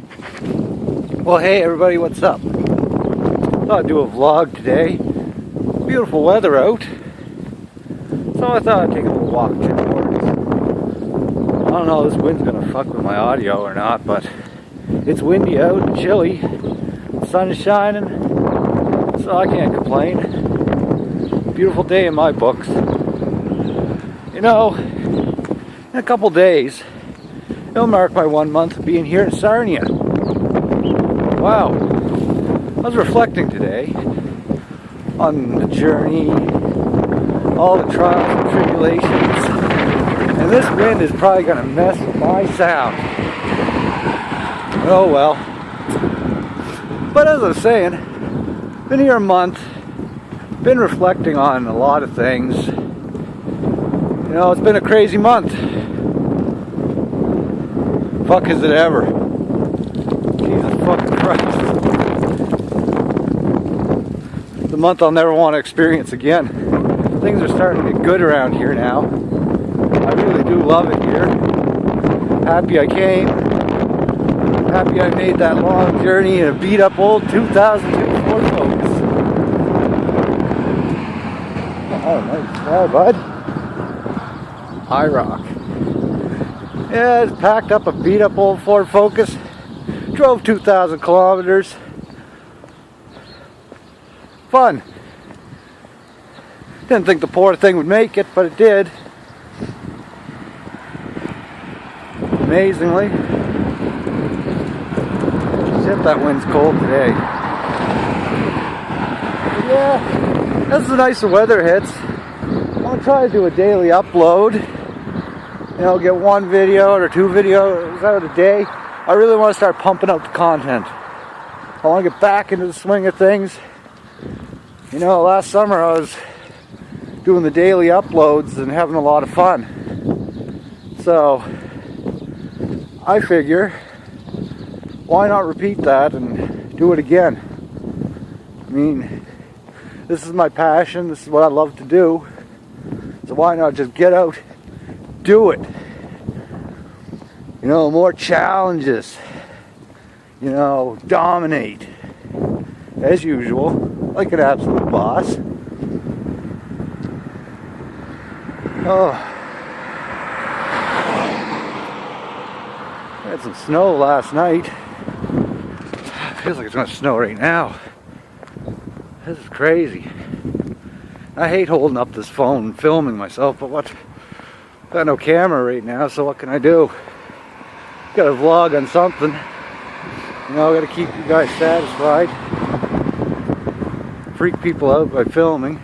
Well, hey everybody, what's up? Thought I'd do a vlog today. Beautiful weather out, so I thought I'd take a little walk through the woods. I don't know if this wind's gonna fuck with my audio or not, but it's windy out and chilly. The sun is shining, so I can't complain. Beautiful day in my books. You know, in a couple days, it'll mark my 1 month of being here in Sarnia. Wow, I was reflecting today on the journey, all the trials and tribulations, and this wind is probably going to mess with my sound. Oh well. But as I was saying, been here a month, been reflecting on a lot of things. You know, it's been a crazy month. Fuck is it ever? Jesus fucking Christ. The month I'll never want to experience again. Things are starting to get good around here now. I really do love it here. Happy I came. Happy I made that long journey in a beat up old 2002 Ford Focus. Oh, nice car, bud. High rock. Yeah, it's packed up a beat up old Ford Focus. Drove 2,000 kilometers. Fun. Didn't think the poor thing would make it, but it did. Amazingly. Shit, that wind's cold today. Yeah, as the nicer weather hits, I'll try to do a daily upload. You know, get one video or two videos out a day. I really want to start pumping out the content. I want to get back into the swing of things. You know, last summer I was doing the daily uploads and having a lot of fun. So, I figure, why not repeat that and do it again? I mean, this is my passion, this is what I love to do. So why not just get out, do it? You know, more challenges. You know, dominate. As usual, like an absolute boss. Oh. I had some snow last night. Feels like it's gonna snow right now. This is crazy. I hate holding up this phone and filming myself, but what? I've got no camera right now, so what can I do? Gotta vlog on something. You know, gotta keep you guys satisfied. Freak people out by filming.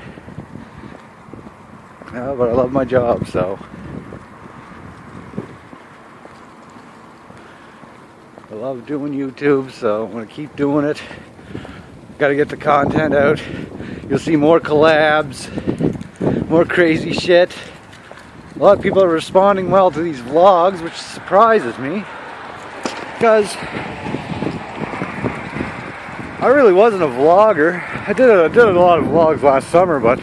Yeah, but I love my job, so. I love doing YouTube, so I'm gonna keep doing it. Gotta get the content out. You'll see more collabs, more crazy shit. A lot of people are responding well to these vlogs, which surprises me, because I really wasn't a vlogger. I did a lot of vlogs last summer, but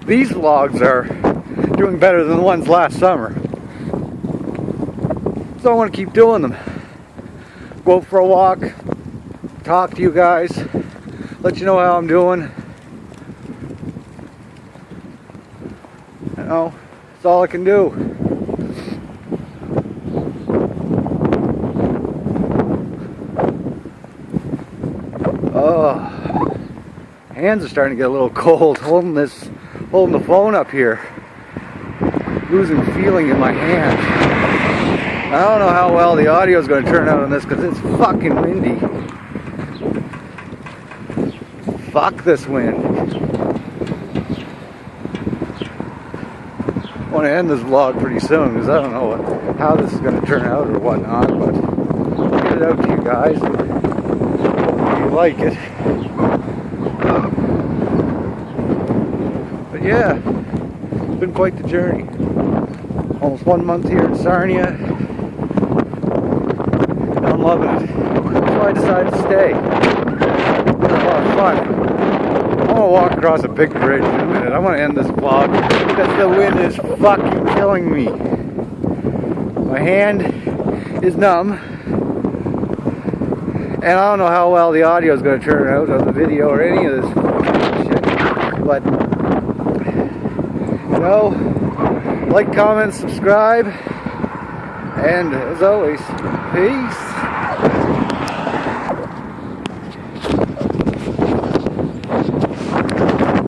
these vlogs are doing better than the ones last summer. So I want to keep doing them. Go out for a walk, talk to you guys, let you know how I'm doing. You know, that's all I can do. Oh, hands are starting to get a little cold holding the phone up here. Losing feeling in my hand. I don't know how well the audio is going to turn out on this because it's fucking windy. Fuck this wind. I want to end this vlog pretty soon because I don't know how this is going to turn out or whatnot, but I'll get it out to you guys and hope you like it. But yeah, it's been quite the journey. Almost 1 month here in Sarnia. And I'm loving it. So I decided to stay. It's been a lot of fun. I'm gonna walk across a big bridge in a minute. I want to end this vlog because the wind is fucking killing me. My hand is numb. And I don't know how well the audio is going to turn out on the video or any of this shit. But, you know, like, comment, subscribe. And as always, peace.